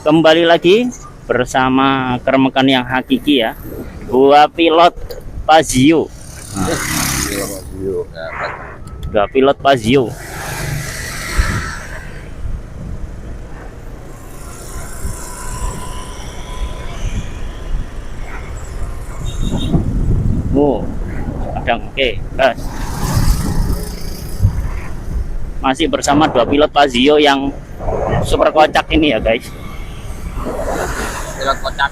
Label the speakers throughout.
Speaker 1: Kembali lagi bersama keremekan yang hakiki ya. Dua pilot Pazio. Dua pilot Pazio. Kadang oke, gas. Masih bersama dua pilot Pazio yang super kocak ini ya guys.
Speaker 2: Pilot kocak.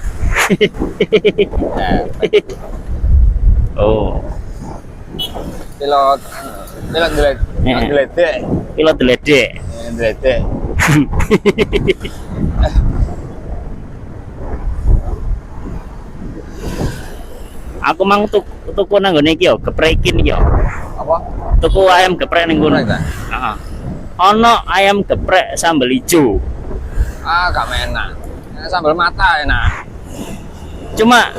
Speaker 1: Oh,
Speaker 2: Pilot geledek.
Speaker 1: pilot deledek.
Speaker 2: Geledek.
Speaker 1: Aku mang tuku nang ngene iki yo, geprekin iki yo.
Speaker 2: Apa?
Speaker 1: Tuku ayam geprek ning kono.
Speaker 2: Geprek, ta?
Speaker 1: Heeh. Ono ayam geprek sambal ijo.
Speaker 2: Gak enak. Sambal mata enak.
Speaker 1: Cuma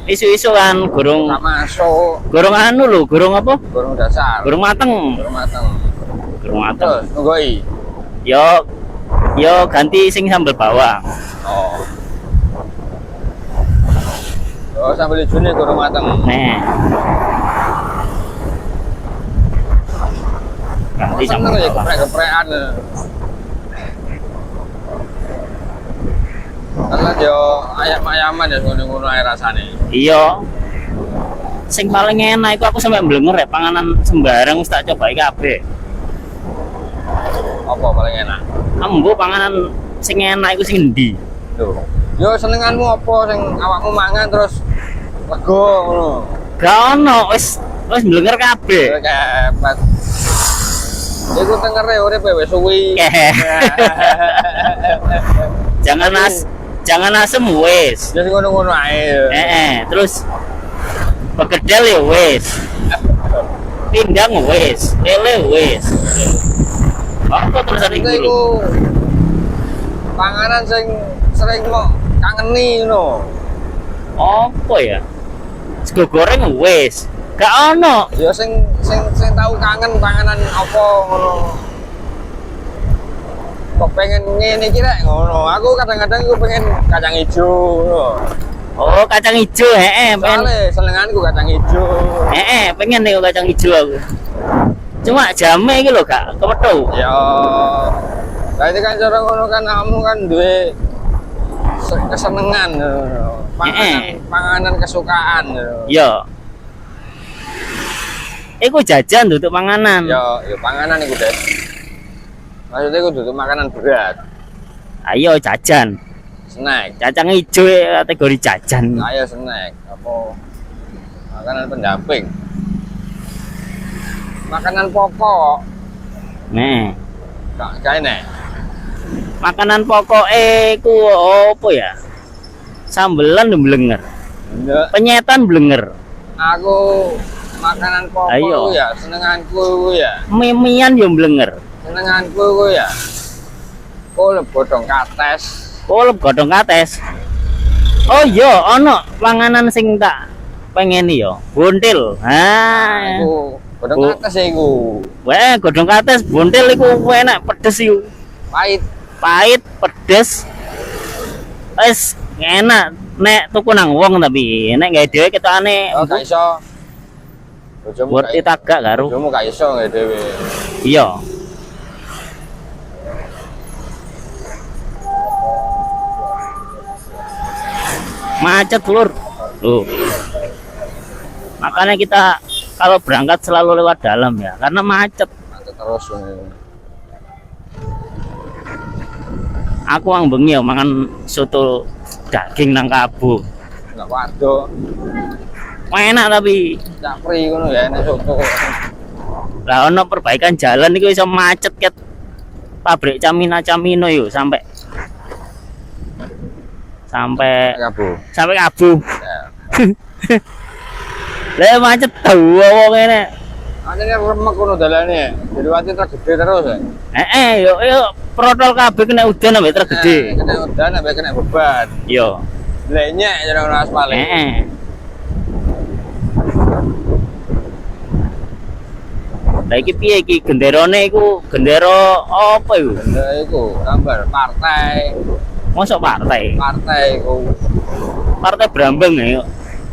Speaker 1: isu-isu kan gurung
Speaker 2: Gak masuk.
Speaker 1: gurung anu lho, gurung apa?
Speaker 2: Gurung dasar.
Speaker 1: Gurung mateng.
Speaker 2: Gurung mateng.
Speaker 1: Gurung mateng.
Speaker 2: Terus nunggoi.
Speaker 1: Yo ganti sing sambal bawang.
Speaker 2: Oh, sambal hijaunya gurung mateng.
Speaker 1: Nih. Ganti
Speaker 2: Seneng
Speaker 1: sambal
Speaker 2: ya
Speaker 1: bawang.
Speaker 2: geprek-geprekan. Karena yo ayam-ayaman ya ngono-ngono ae rasane.
Speaker 1: Iya. Sing paling enak iku aku sampe mblenger ya panganan sembarang wis tak coba kabeh.
Speaker 2: Apa paling enak?
Speaker 1: Ambo panganan sing enak iku sing endi?
Speaker 2: Lho. Yo senenganmu apa sing awakmu mangan terus lega ngono.
Speaker 1: Gak ono, wis mblenger kabeh.
Speaker 2: Kepet. Iku tengere urip wis suwi.
Speaker 1: Jangan asem wis.
Speaker 2: Jadi ngono-ngono ae.
Speaker 1: Terus begedel ya wis. Pindang wis, lele wis. Apa terus ada
Speaker 2: Iku panganan sing sering kok kangeni ngono.
Speaker 1: apa ya? Sego goreng wis. Gak ono.
Speaker 2: Ya sing tau kangen panganan apa ngono. Kok pengen ngene iki rek ngono. Aku kadang-kadang aku pengen kacang hijau ngono.
Speaker 1: Oh, kacang hijau, pengen.
Speaker 2: Soale senenganku kacang hijau.
Speaker 1: Pengen nih kacang hijau aku. Cuma jame iki lho gak kepethuk.
Speaker 2: Ya. Lah itu kan cara ngono kan kamu kan duwe kesenengan ngono. Panganan kesukaan.
Speaker 1: Yo. Iku jajan duduk panganan.
Speaker 2: Ya panganan iku, Des. Maksudnya iku duduk makanan berat.
Speaker 1: Ayo jajan.
Speaker 2: Snack.
Speaker 1: Kacang hijau kategori jajan.
Speaker 2: Ayo snack. Apa makanan pendamping. Makanan pokok.
Speaker 1: Nih,
Speaker 2: Gak enak.
Speaker 1: makanan pokok ku apa ya? Sambelan blenger.
Speaker 2: Enggak.
Speaker 1: Penyetan blenger.
Speaker 2: Aku makanan pokok
Speaker 1: Ayo.
Speaker 2: ya, senenganku ya.
Speaker 1: Mimian yo blenger.
Speaker 2: Senenganku ya. Kolep godhong kates.
Speaker 1: Kolep godhong kates. Oh iya, ono panganan sing tak pengen yo. Buntil.
Speaker 2: Iku godhong kates iku.
Speaker 1: Wah, godhong kates buntil iku enak pedes iku.
Speaker 2: Pahit.
Speaker 1: Pahit, pedes. Wis enak nek tuku nang wong tapi nek gawe dhewe ketokane
Speaker 2: Oh, gak iso. Bojomu
Speaker 1: worth it agak karo.
Speaker 2: Bojomu gak iso nggih dhewe.
Speaker 1: Iya. Macet lur. Loh. Makanya kita kalau berangkat selalu lewat dalam ya, karena macet.
Speaker 2: Macet terus ini.
Speaker 1: Aku ang bengi ya mangan soto daging nang Kabu.
Speaker 2: Enggak waduh.
Speaker 1: Enak tapi
Speaker 2: Capri ngono ya enak soto.
Speaker 1: lah ono perbaikan jalan iku iso macet ket pabrik Camino yo sampai
Speaker 2: Kabu.
Speaker 1: Kabu.
Speaker 2: Ya.
Speaker 1: Lah macet tau wong ngene.
Speaker 2: Anjene remek ngono dalane. Jadi wati truk gede terus ya.
Speaker 1: Yo protol kabeh kena udan ambek truk gede.
Speaker 2: Kena udan ambek kena beban.
Speaker 1: Yo.
Speaker 2: Lenyek jare ono aspal.
Speaker 1: Lah iki piye iki genderone iku gendera apa iku?
Speaker 2: Benda iku gambar partai.
Speaker 1: Mosok partai.
Speaker 2: Partai iku.
Speaker 1: Partai Brambang ya.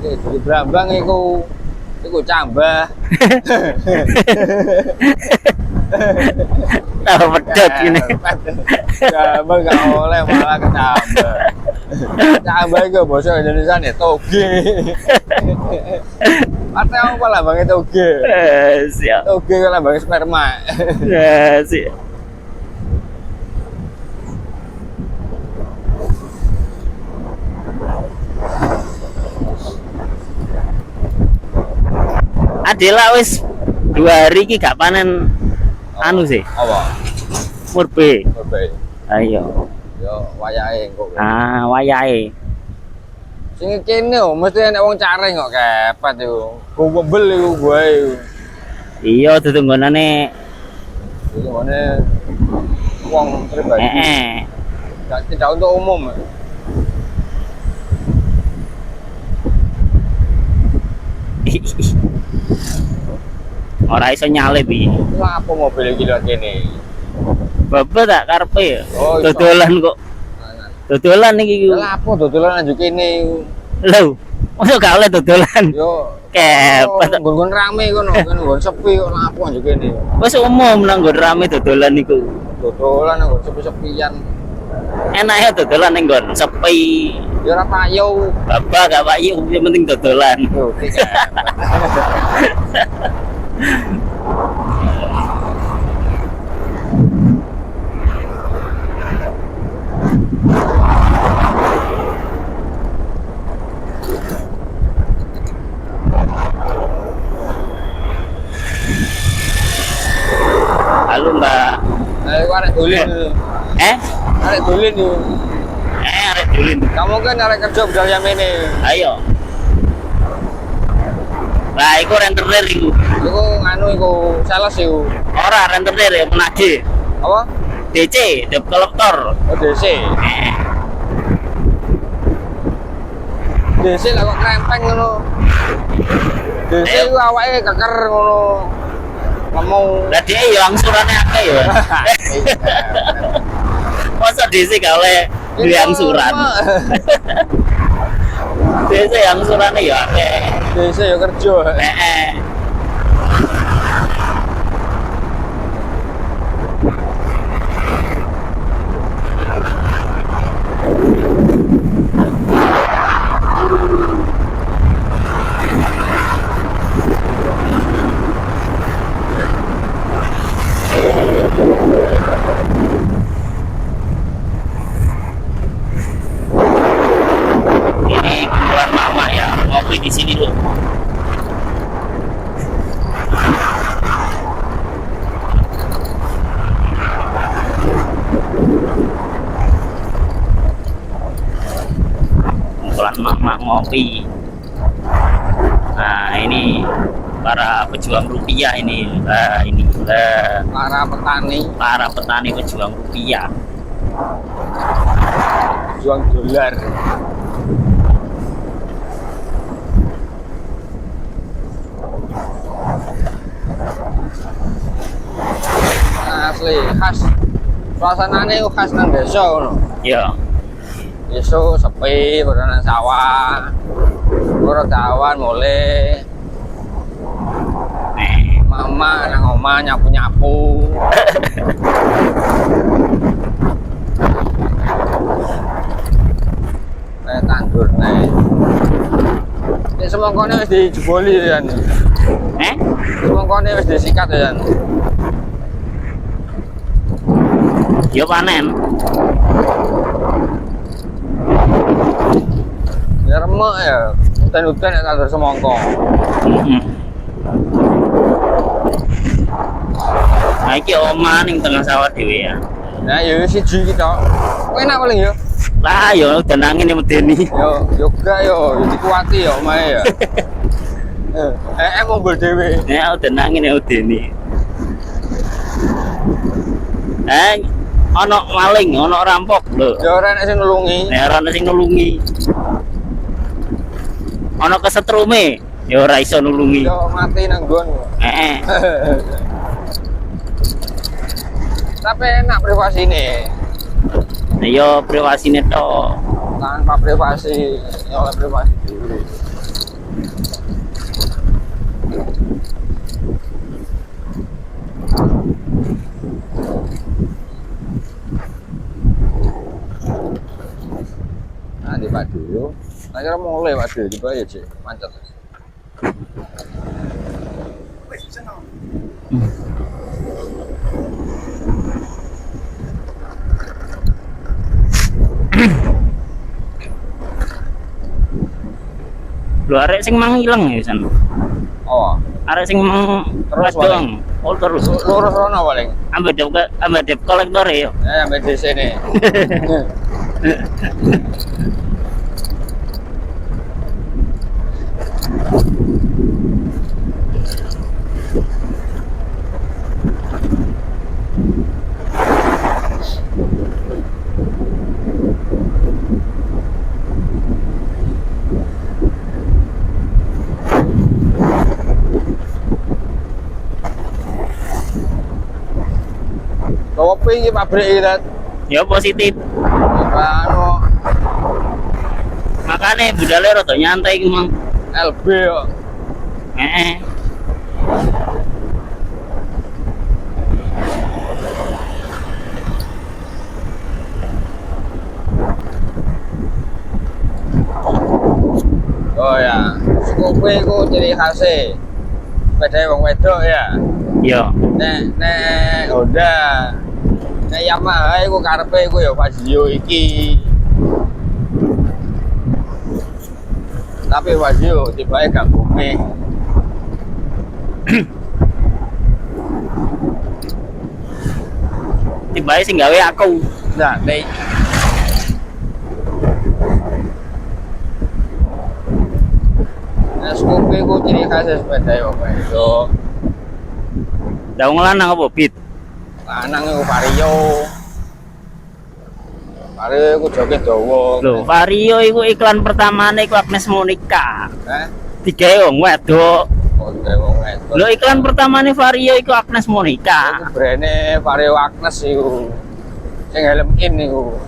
Speaker 2: Di Brambang iku cambah.
Speaker 1: Tahu pedot gini.
Speaker 2: Cambah gak oleh malah kecambah. Cambah iku basa Indonesia nih toge. Partai apa lambangnya toge?
Speaker 1: Siap.
Speaker 2: Toge kan lambangnya sperma.
Speaker 1: Siap. Adela wis 2 hari iki gak panen anu sih.
Speaker 2: Apa?
Speaker 1: Murbe.
Speaker 2: Baik.
Speaker 1: Ayo.
Speaker 2: Yo wayahe engko.
Speaker 1: Ah, wayahe.
Speaker 2: Sing kene yo mesti enek wong caring kok kepet yo. Gobel iku gue.
Speaker 1: Iya, dudu nggonane.
Speaker 2: Iki ngene wong pribadi. Tidak untuk umum.
Speaker 1: Ora iso nyalip iki.
Speaker 2: Lah apa mobil iki lho kene.
Speaker 1: Bapak tak karepe ya.
Speaker 2: Oh, iso.
Speaker 1: Dodolan kok. Dodolan iki.
Speaker 2: Lah apa dodolan njuk kene.
Speaker 1: Lho, mosok gak oleh dodolan.
Speaker 2: Yo
Speaker 1: Kepet.
Speaker 2: nggon rame kono, nggon sepi kok lah apa njuk kene.
Speaker 1: Wis umum nang nggon rame dodolan niku.
Speaker 2: Dodolan nggon sepi-sepian.
Speaker 1: Enake dodolan ning nggon sepi.
Speaker 2: Yo ora payu.
Speaker 1: Bapak gak payu, yang penting dodolan.
Speaker 2: Yo iki.
Speaker 1: Halo Mbak.
Speaker 2: Ayo arek dolen. Arek dolen yo.
Speaker 1: Arek dulin.
Speaker 2: Kamu kan arek kerja budal yamene.
Speaker 1: Ayo. Lah iku rentenir iku.
Speaker 2: Iku nganu iku sales iku.
Speaker 1: Ora rentenir ya menagih.
Speaker 2: Apa?
Speaker 1: DC, debt collector.
Speaker 2: Oh DC. DC lah kok krempeng ngono. DC iku awake keker ngono. Kamu
Speaker 1: Lah dia ya angsurannya akeh ya. Masa DC gak oleh beli angsuran. DC angsurannya ya akeh.
Speaker 2: DC ya kerja.
Speaker 1: Ini kumpulan mama ya, ngopi di sini dulu. Kumpulan mama ngopi. Nah ini para pejuang rupiah ini. Ini
Speaker 2: Para petani
Speaker 1: para petani pejuang rupiah.
Speaker 2: juang dolar. Asli khas. Suasanane khas nang desa ngono.
Speaker 1: Ya.
Speaker 2: Esuk sepi, ora nang sawah. Ora cawan mulai. Mama nang omah nyapu-nyapu. Kayak tandur nih. Ini semangkanya wis dijeboli ya. Semangkanya wis disikat ya.
Speaker 1: Yo panen.
Speaker 2: Ya remek ya. Hutan-hutan ya tandur semangka.
Speaker 1: Nah, iki omah ning tengah sawah dhewe ya.
Speaker 2: Nah, ya siji iki tok. Enak paling ya.
Speaker 1: Lah yo udan angin medeni.
Speaker 2: Yo gak yo, dikuati yo omahe ya. Mobil dhewe.
Speaker 1: Ya udan angin ya medeni. Ono maling, ono rampok lho.
Speaker 2: Ya ora nek sing nulungi.
Speaker 1: Nek ora ana sing nulungi. Ono kesetrume, ya ora iso nulungi.
Speaker 2: Yo mati nang nggon. Tapi enak privasi ini.
Speaker 1: Yo privasine tok.
Speaker 2: tanpa privasi, oleh privasi dulu. Nah, di Pak dulu. Nah, kira mulai Pak dulu, coba ya cek, macet.
Speaker 1: Lho arek sing mang ilang ya san.
Speaker 2: Oh,
Speaker 1: Arek sing mang
Speaker 2: Terus,
Speaker 1: dong. Oh terus.
Speaker 2: lurus rono paling.
Speaker 1: Ambek dep kolektor ya.
Speaker 2: Ya, sampai di sini. Kopi ini pabrik ini,
Speaker 1: Ya positif.
Speaker 2: anu
Speaker 1: Makanya budale rada nyantai ku mang.
Speaker 2: LB kok.
Speaker 1: Heeh.
Speaker 2: Oh ya, kopi itu ciri khasnya. Sepeda wong wedok ya.
Speaker 1: Yo.
Speaker 2: Nek Honda, nek Yamaha iku karepe iku ya Fazio iki. Tapi Fazio tibake gak kuping.
Speaker 1: Tibae sing gawe aku.
Speaker 2: Nah, nek kopi iku ciri khasnya sepeda wong wedok.
Speaker 1: Lah wong lanang apa bit?
Speaker 2: Lanang iku Vario. Vario iku joget dawa.
Speaker 1: Lho, Vario iku iklan pertamane iku Agnes Monica.
Speaker 2: Heh,
Speaker 1: Digawe wong wedok.
Speaker 2: oke wong wedok.
Speaker 1: Lho iklan pertamane Vario iku Agnes
Speaker 2: Iku
Speaker 1: Monica.
Speaker 2: brandnya Vario Agnes iku. Sing helm in iku.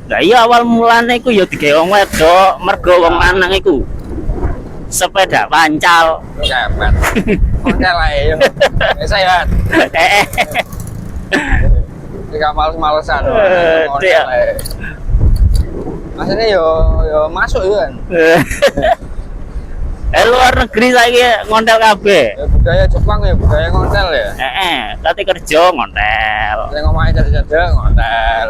Speaker 1: Lah iya awal mulane iku ya digawe wong wedok, mergo wong lanang iku sepeda pancal.
Speaker 2: Kepet. Model ae yo. Sehat. Tidak males-malesan. Model ae. Maksudnya yo masuk yo kan.
Speaker 1: Luar negeri saiki ngontel kabeh.
Speaker 2: Ya budaya Jepang ya budaya ngontel ya.
Speaker 1: Tapi kerja ngontel.
Speaker 2: Saya ngomongin jadi-jadi ngontel.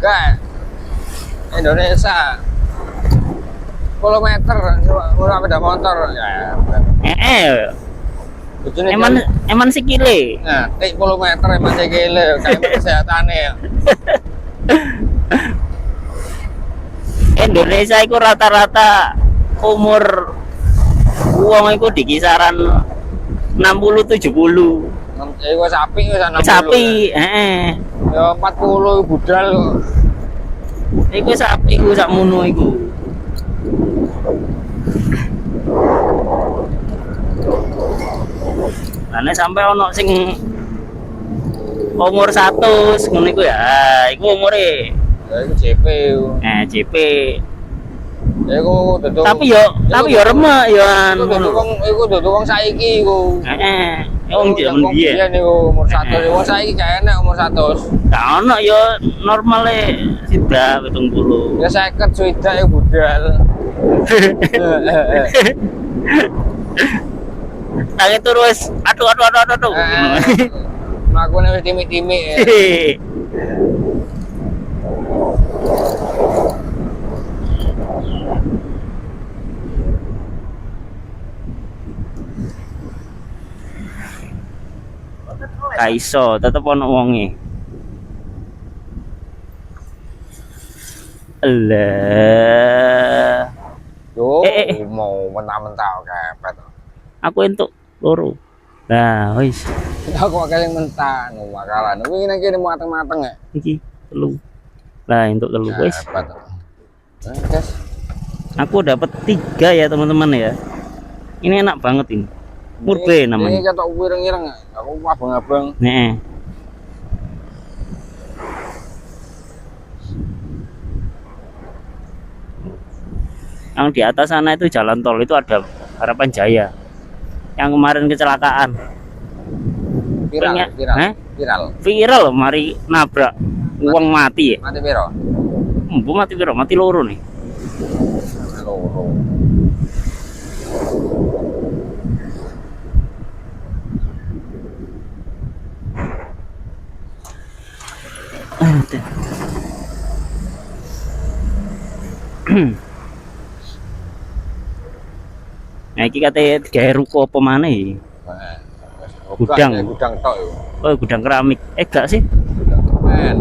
Speaker 2: Kan Indonesia 10 meter murah beda motor ya. Bojone
Speaker 1: Eman sikile.
Speaker 2: nah, 10 meter emang sikile kayak kesehatane ya.
Speaker 1: Indonesia itu rata-rata umur uang itu di kisaran 60-70.
Speaker 2: Iku sapi wis 60.
Speaker 1: Sapi,
Speaker 2: Ya 40 budal kok.
Speaker 1: Iku sapi iku sakmono iku. Lah sampai ono sing umur 100 ngono iku ya. Iku umure
Speaker 2: Ya iku JP.
Speaker 1: JP.
Speaker 2: Ya iku duduk.
Speaker 1: Tapi yo remek yo ngono.
Speaker 2: Iku duduk wong saiki iku.
Speaker 1: Wong jaman biyen.
Speaker 2: Iya niku umur 100. Wong saiki gak enak umur 100.
Speaker 1: Gak ono yo normale sida 70.
Speaker 2: Ya 50 suida ya budal.
Speaker 1: Tangi terus aduh.
Speaker 2: Mlakune wis timik-timik ya.
Speaker 1: Kaiso tetep ono wonge. Alah.
Speaker 2: Yo, mau mentah-mentah kepet.
Speaker 1: Aku entuk loro. Nah, wis.
Speaker 2: Aku akeh sing mentah no makalan. Wingi nang kene mateng-mateng ya.
Speaker 1: Iki telu. Lah entuk telu wis.
Speaker 2: Kepet. Guys,
Speaker 1: Aku dapat 3 ya teman-teman ya. Ini enak banget ini. Murbe
Speaker 2: ini
Speaker 1: namanya.
Speaker 2: ketok wireng-ireng. Aku abang-abang.
Speaker 1: Nih. Yang di atas sana itu jalan tol itu ada Harapan Jaya. Yang kemarin kecelakaan.
Speaker 2: Viral,
Speaker 1: Pengen-
Speaker 2: viral,
Speaker 1: Hah?
Speaker 2: viral.
Speaker 1: Viral mari nabrak uang mati ya.
Speaker 2: Mati piro?
Speaker 1: Bu mati piro? Mati loro nih.
Speaker 2: Loro.
Speaker 1: Nah iki kate gawe ruko apa maneh? Gudang.
Speaker 2: Gudang tok yo.
Speaker 1: Oh, gudang keramik. Gak sih.
Speaker 2: Gudang semen.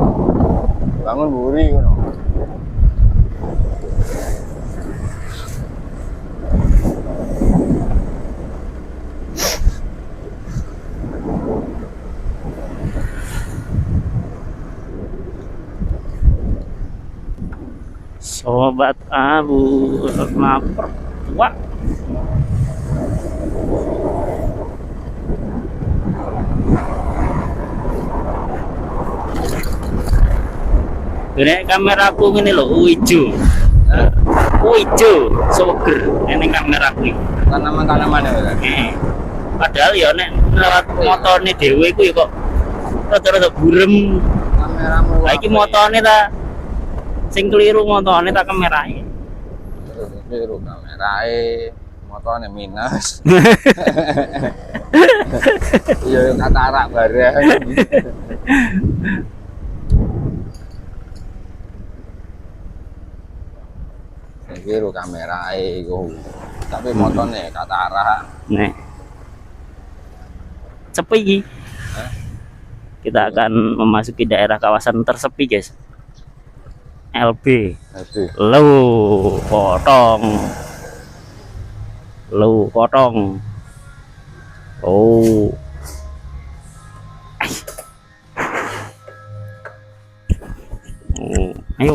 Speaker 2: Bangun buri ngono.
Speaker 1: Sobat Abu lapar. Wah. Ini kameraku ini loh, hijau.
Speaker 2: Nah,
Speaker 1: Hijau, soger. Ini kameraku.
Speaker 2: tanaman-tanaman ya kan.
Speaker 1: Padahal ya nek lewat motornya dhewe ku ya kok rada-rada burem.
Speaker 2: Kameramu.
Speaker 1: Lah iki motone ta sing keliru motone ta kamerae.
Speaker 2: Biru kamerae, motornya minus. Iya katarak bareng. Biru kamerae iku. Tapi motornya katarak.
Speaker 1: Nek. Sepi iki.
Speaker 2: Hah?
Speaker 1: Kita akan memasuki daerah kawasan tersepi, guys. LB.
Speaker 2: Aduh.
Speaker 1: Lu potong. Lu potong. Oh. Ai. Oh, ayo.